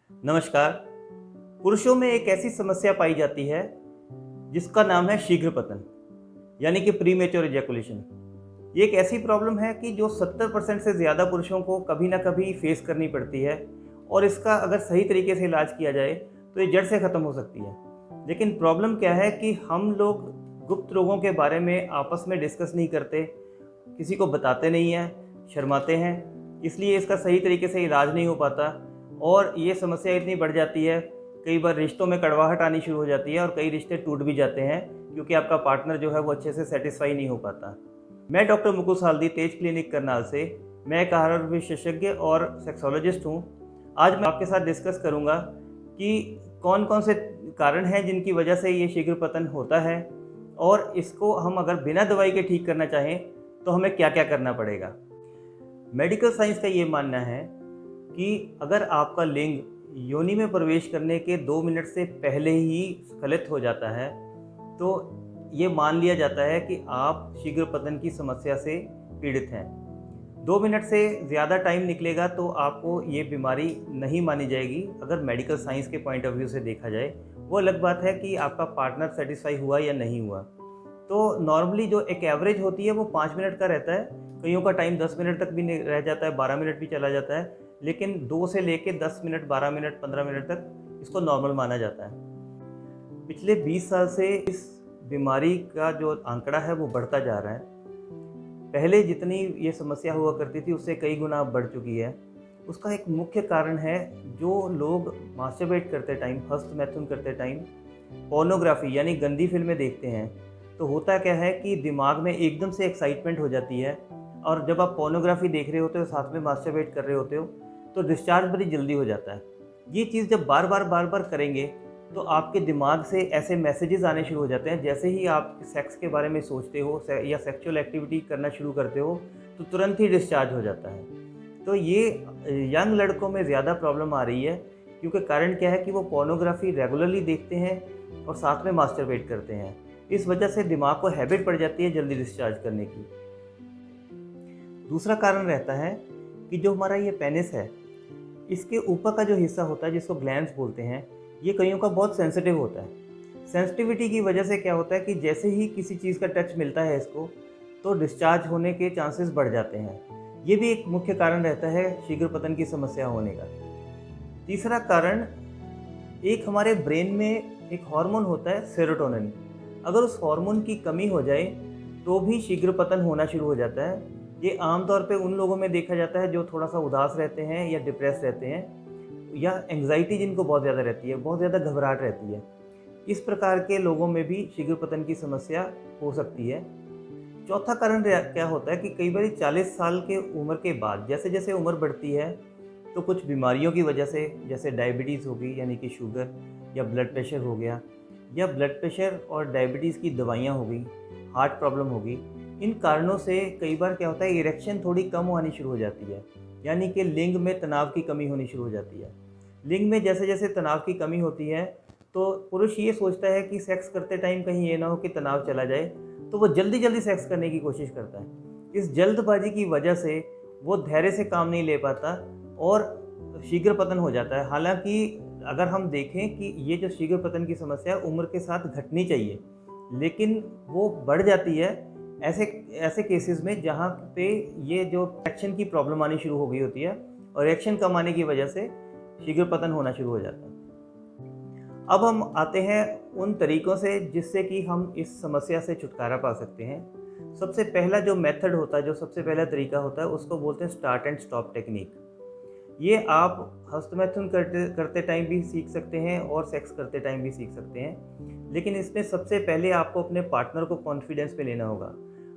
नमस्कार। पुरुषों में एक ऐसी समस्या पाई जाती है जिसका नाम है शीघ्र पतन यानी कि प्रीमेच्योर इजैकुलेशन। ये एक ऐसी प्रॉब्लम है कि जो 70% से ज़्यादा पुरुषों को कभी ना कभी फेस करनी पड़ती है और इसका अगर सही तरीके से इलाज किया जाए तो ये जड़ से ख़त्म हो सकती है। लेकिन प्रॉब्लम क्या है कि हम लोग गुप्त रोगों के बारे में आपस में डिस्कस नहीं करते, किसी को बताते नहीं हैं, शर्माते हैं, इसलिए इसका सही तरीके से इलाज नहीं हो पाता और ये समस्या इतनी बढ़ जाती है, कई बार रिश्तों में कड़वाहट आनी शुरू हो जाती है और कई रिश्ते टूट भी जाते हैं क्योंकि आपका पार्टनर जो है वो अच्छे से सेटिस्फाई नहीं हो पाता। मैं डॉक्टर मुकुल साल्दी, तेज क्लिनिक करनाल से, मैं एक आहार विशेषज्ञ और सेक्सोलॉजिस्ट हूँ। आज मैं आपके साथ डिस्कस करूँगा कि कौन कौन से कारण हैं जिनकी वजह से ये शीघ्र पतन होता है और इसको हम अगर बिना दवाई के ठीक करना चाहें तो हमें क्या क्या करना पड़ेगा। मेडिकल साइंस का ये मानना है कि अगर आपका लिंग योनि में प्रवेश करने के 2 मिनट से पहले ही स्खलित हो जाता है तो ये मान लिया जाता है कि आप शीघ्र पतन की समस्या से पीड़ित हैं। 2 मिनट से ज़्यादा टाइम निकलेगा तो आपको ये बीमारी नहीं मानी जाएगी। अगर मेडिकल साइंस के पॉइंट ऑफ व्यू से देखा जाए, वो अलग बात है कि आपका पार्टनर सेटिस्फाई हुआ या नहीं हुआ। तो नॉर्मली जो एक एवरेज होती है वो 5 मिनट का रहता है, कईयों का टाइम 10 मिनट तक भी रह जाता है, 12 मिनट भी चला जाता है, लेकिन 2 से लेके 10 मिनट, 12 मिनट, 15 मिनट तक इसको नॉर्मल माना जाता है। पिछले 20 साल से इस बीमारी का जो आंकड़ा है वो बढ़ता जा रहा है। पहले जितनी ये समस्या हुआ करती थी उससे कई गुना अब बढ़ चुकी है। उसका एक मुख्य कारण है जो लोग मास्टरबेट करते टाइम, हस्तमैथुन करते टाइम पोर्नोग्राफी यानी गंदी फिल्में देखते हैं। तो होता क्या है कि दिमाग में एकदम से एक्साइटमेंट हो जाती है और जब आप पोर्नोग्राफी देख रहे होते हो, साथ में मास्टरबेट कर रहे होते हो, तो डिस्चार्ज बड़ी जल्दी हो जाता है। ये चीज़ जब बार बार करेंगे तो आपके दिमाग से ऐसे मैसेजेस आने शुरू हो जाते हैं। जैसे ही आप सेक्स के बारे में सोचते हो या सेक्सुअल एक्टिविटी करना शुरू करते हो तो तुरंत ही डिस्चार्ज हो जाता है। तो ये यंग लड़कों में ज़्यादा प्रॉब्लम आ रही है क्योंकि कारण क्या है कि वो पोर्नोग्राफी रेगुलरली देखते हैं और साथ में मास्टरबेट करते हैं। इस वजह से दिमाग को हैबिट पड़ जाती है जल्दी डिस्चार्ज करने की। दूसरा कारण रहता है कि जो हमारा ये पेनिस है, इसके ऊपर का जो हिस्सा होता है जिसको ग्लैंड्स बोलते हैं, ये कईयों का बहुत सेंसिटिव होता है। सेंसिटिविटी की वजह से क्या होता है कि जैसे ही किसी चीज़ का टच मिलता है इसको, तो डिस्चार्ज होने के चांसेस बढ़ जाते हैं। ये भी एक मुख्य कारण रहता है शीघ्र पतन की समस्या होने का। तीसरा कारण, एक हमारे ब्रेन में एक हार्मोन होता है सेरोटोनिन। अगर उस हार्मोन की कमी हो जाए तो भी शीघ्र पतन होना शुरू हो जाता है। ये आमतौर पे उन लोगों में देखा जाता है जो थोड़ा सा उदास रहते हैं या डिप्रेस रहते हैं या एंग्जाइटी जिनको बहुत ज़्यादा रहती है, बहुत ज़्यादा घबराहट रहती है। इस प्रकार के लोगों में भी शीघ्र पतन की समस्या हो सकती है। चौथा कारण क्या होता है कि कई बार 40 साल के उम्र के बाद जैसे जैसे उम्र बढ़ती है तो कुछ बीमारियों की वजह से, जैसे डायबिटीज़ हो गई यानी कि शुगर, या ब्लड प्रेशर हो गया, या ब्लड प्रेशर और डायबिटीज़ की दवाइयाँ हो गई, हार्ट प्रॉब्लम हो गई, इन कारणों से कई बार क्या होता है इरेक्शन थोड़ी कम होनी शुरू हो जाती है, यानी कि लिंग में तनाव की कमी होनी शुरू हो जाती है। लिंग में जैसे जैसे तनाव की कमी होती है तो पुरुष ये सोचता है कि सेक्स करते टाइम कहीं ये ना हो कि तनाव चला जाए, तो वो जल्दी जल्दी सेक्स करने की कोशिश करता है। इस जल्दबाजी की वजह से वो धैर्य से काम नहीं ले पाता और शीघ्र पतन हो जाता है। हालांकि अगर हम देखें कि ये जो शीघ्र पतन की समस्या उम्र के साथ घटनी चाहिए, लेकिन वो बढ़ जाती है ऐसे ऐसे केसेस में जहाँ पे ये जो इरेक्शन की प्रॉब्लम आनी शुरू हो गई होती है और इरेक्शन कम आने की वजह से शीघ्र पतन होना शुरू हो जाता है। अब हम आते हैं उन तरीकों से जिससे कि हम इस समस्या से छुटकारा पा सकते हैं। सबसे पहला जो मेथड होता है, जो सबसे पहला तरीका होता है, उसको बोलते हैं स्टार्ट एंड स्टॉप टेक्निक। ये आप हस्तमैथुन करते टाइम भी सीख सकते हैं और सेक्स करते टाइम भी सीख सकते हैं, लेकिन इसमें सबसे पहले आपको अपने पार्टनर को कॉन्फिडेंस में लेना होगा।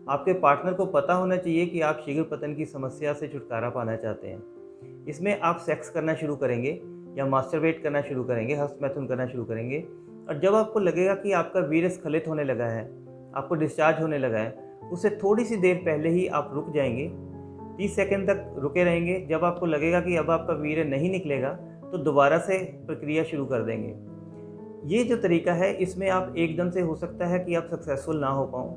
आपके पार्टनर को पता होना चाहिए कि आप शीघ्र पतन की समस्या से छुटकारा पाना चाहते हैं। इसमें आप सेक्स करना शुरू करेंगे या मास्टरबेट करना शुरू करेंगे, हस्तमैथुन करना शुरू करेंगे, और जब आपको लगेगा कि आपका वीर्य स्खलित होने लगा है, आपको डिस्चार्ज होने लगा है, उससे थोड़ी सी देर पहले ही आप रुक जाएंगे, 30 सेकंड तक रुके रहेंगे। जब आपको लगेगा कि अब आपका वीर्य नहीं निकलेगा तो दोबारा से प्रक्रिया शुरू कर देंगे। ये जो तरीका है इसमें आप एकदम से हो सकता है कि आप सक्सेसफुल ना हो पाओ।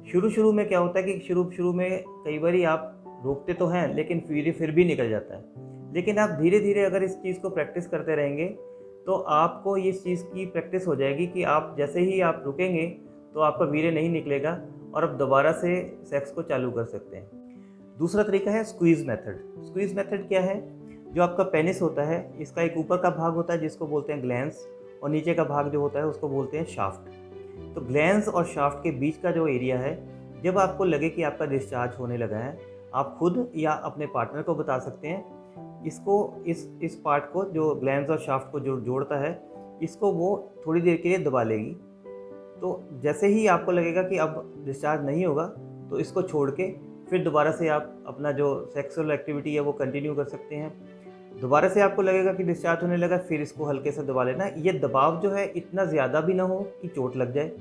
शुरू में क्या होता है कि शुरू में कई बार आप रोकते तो हैं लेकिन वीर्य फिर भी निकल जाता है। लेकिन आप धीरे धीरे अगर इस चीज़ को प्रैक्टिस करते रहेंगे तो आपको इस चीज़ की प्रैक्टिस हो जाएगी कि आप जैसे ही आप रुकेंगे तो आपका वीर्य नहीं निकलेगा और आप दोबारा से सेक्स को चालू कर सकते हैं। दूसरा तरीका है स्क्वीज़ मेथड। स्क्वीज़ मेथड क्या है? जो आपका पेनिस होता है, इसका एक ऊपर का भाग होता है जिसको बोलते हैं ग्लैंस, और नीचे का भाग जो होता है उसको बोलते हैं शाफ्ट। तो ग्लैंस और शाफ्ट के बीच का जो एरिया है, जब आपको लगे कि आपका डिस्चार्ज होने लगा है, आप खुद या अपने पार्टनर को बता सकते हैं। इसको इस पार्ट को, जो ग्लैंस और शाफ्ट को जो जोड़ता है, इसको वो थोड़ी देर के लिए दबा लेगी। तो जैसे ही आपको लगेगा कि अब डिस्चार्ज नहीं होगा तो इसको छोड़ के फिर दोबारा से आप अपना जो सेक्सुअल एक्टिविटी है वो कंटिन्यू कर सकते हैं। दोबारा से आपको लगेगा कि डिस्चार्ज होने लगा, फिर इसको हल्के से दबा लेना। ये दबाव जो है इतना ज़्यादा भी ना हो कि चोट लग जाए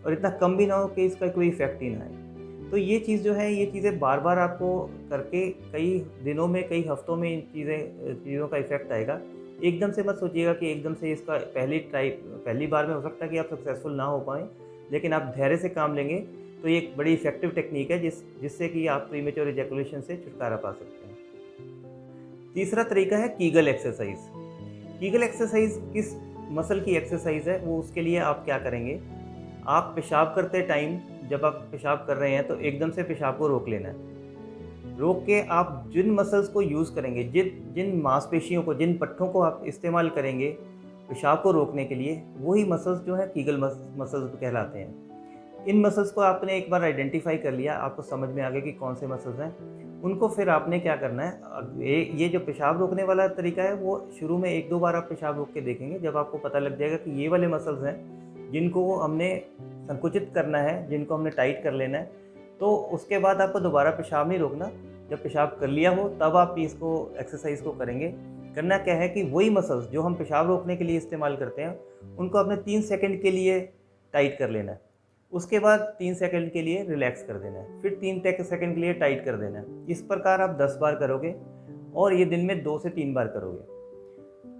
और इतना कम भी ना हो कि इसका कोई इफेक्ट ही ना आए। तो ये चीज़ जो है, ये चीज़ें बार बार आपको करके कई दिनों में, कई हफ्तों में इन चीज़ों का इफेक्ट आएगा। एकदम से मत सोचिएगा कि एकदम से इसका पहली बार में हो सकता है कि आप सक्सेसफुल ना हो पाएँ, लेकिन आप धैर्य से काम लेंगे तो ये एक बड़ी इफेक्टिव टेक्निक है जिससे कि आप प्रीमेच्योर इजैकुलेशन से छुटकारा पा सकते हैं। तीसरा तरीका है कीगल एक्सरसाइज। कीगल एक्सरसाइज किस मसल की एक्सरसाइज है? वो उसके लिए आप क्या करेंगे, आप पेशाब करते टाइम, जब आप पेशाब कर रहे हैं तो एकदम से पेशाब को रोक लेना है। रोक के आप जिन मसल्स को यूज़ करेंगे, जिन मांसपेशियों को, जिन पट्टों को आप इस्तेमाल करेंगे पेशाब को रोकने के लिए, वही मसल्स जो है कीगल मसल्स कहलाते हैं। इन मसल्स को आपने एक बार आइडेंटिफाई कर लिया, आपको समझ में आ गया कि कौन से मसल्स हैं, उनको फिर आपने क्या करना है, ये जो पेशाब रोकने वाला तरीका है वो शुरू में 1-2 बार आप पेशाब रोक के देखेंगे। जब आपको पता लग जाएगा कि ये वाले मसल्स हैं जिनको हमने संकुचित करना है, जिनको हमने टाइट कर लेना है, तो उसके बाद आपको दोबारा पेशाब नहीं रोकना। जब पेशाब कर लिया हो तब आप इसको एक्सरसाइज को करेंगे। करना क्या है कि वही मसल्स जो हम पेशाब रोकने के लिए इस्तेमाल करते हैं, उनको आपने 3 सेकंड के लिए टाइट कर लेना है। उसके बाद 3 सेकंड के लिए रिलैक्स कर देना है, फिर 3 सेकंड के लिए टाइट कर देना है। इस प्रकार आप 10 बार करोगे और ये दिन में 2 से 3 बार करोगे।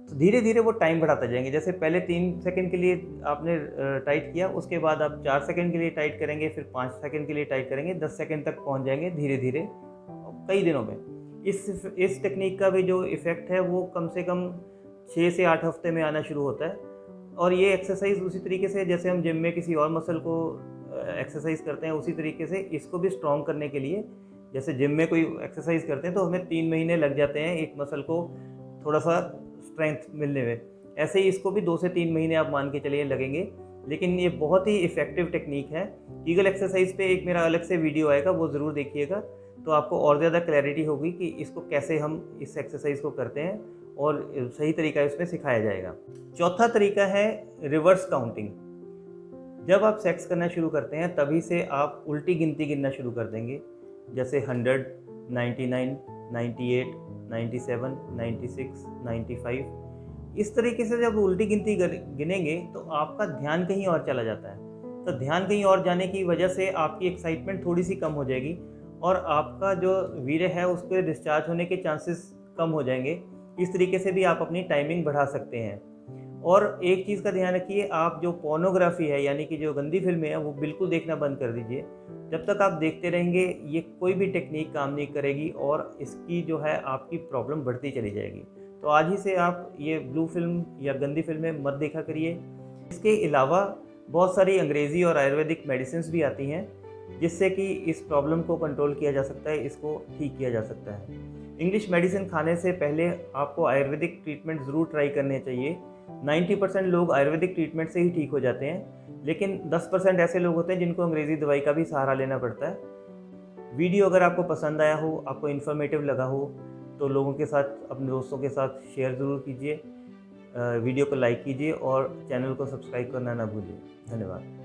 तो धीरे धीरे वो टाइम बढ़ाते जाएंगे। जैसे पहले 3 सेकंड के लिए आपने टाइट किया, उसके बाद आप 4 सेकंड के लिए टाइट करेंगे, फिर 5 सेकंड के लिए टाइट करेंगे, 10 सेकंड तक पहुंच जाएंगे धीरे धीरे कई दिनों में। इस टेक्निक का भी जो इफ़ेक्ट है वो कम से कम 6 से 8 हफ्ते में आना शुरू होता है। और ये एक्सरसाइज उसी तरीके से जैसे हम जिम में किसी और मसल को एक्सरसाइज करते हैं, उसी तरीके से इसको भी स्ट्रॉन्ग करने के लिए, जैसे जिम में कोई एक्सरसाइज करते हैं तो हमें 3 महीने लग जाते हैं एक मसल को थोड़ा सा स्ट्रेंथ मिलने में, ऐसे ही इसको भी 2 से 3 महीने आप मान के चलिए लगेंगे। लेकिन ये बहुत ही इफ़ेक्टिव टेक्निक है। कीगल एक्सरसाइज पे एक मेरा अलग से वीडियो आएगा, वो ज़रूर देखिएगा, तो आपको और ज़्यादा क्लैरिटी होगी कि इसको कैसे हम इस एक्सरसाइज को करते हैं और सही तरीका इसमें सिखाया जाएगा। चौथा तरीका है रिवर्स काउंटिंग। जब आप सेक्स करना शुरू करते हैं तभी से आप उल्टी गिनती गिनना शुरू कर देंगे, जैसे 100, 99, 98, 97, 96, 95। इस तरीके से जब उल्टी गिनती गिनेंगे तो आपका ध्यान कहीं और चला जाता है। तो ध्यान कहीं और जाने की वजह से आपकी एक्साइटमेंट थोड़ी सी कम हो जाएगी और आपका जो वीर्य है उस पर डिस्चार्ज होने के चांसेस कम हो जाएंगे। इस तरीके से भी आप अपनी टाइमिंग बढ़ा सकते हैं। और एक चीज़ का ध्यान रखिए, आप जो पोर्नोग्राफी है यानी कि जो गंदी फिल्में हैं वो बिल्कुल देखना बंद कर दीजिए। जब तक आप देखते रहेंगे ये कोई भी टेक्निक काम नहीं करेगी और इसकी जो है आपकी प्रॉब्लम बढ़ती चली जाएगी। तो आज ही से आप ये ब्लू फिल्म या गंदी फिल्में मत देखा करिए। इसके अलावा बहुत सारी अंग्रेज़ी और आयुर्वेदिक मेडिसिन्स भी आती हैं जिससे कि इस प्रॉब्लम को कंट्रोल किया जा सकता है, इसको ठीक किया जा सकता है। इंग्लिश मेडिसिन खाने से पहले आपको आयुर्वेदिक ट्रीटमेंट ज़रूर ट्राई करने चाहिए। 90% लोग आयुर्वेदिक ट्रीटमेंट से ही ठीक हो जाते हैं, लेकिन 10% ऐसे लोग होते हैं जिनको अंग्रेज़ी दवाई का भी सहारा लेना पड़ता है। वीडियो अगर आपको पसंद आया हो, आपको इन्फॉर्मेटिव लगा हो, तो लोगों के साथ, अपने दोस्तों के साथ शेयर ज़रूर कीजिए। वीडियो को लाइक कीजिए और चैनल को सब्सक्राइब करना ना भूलिए। धन्यवाद।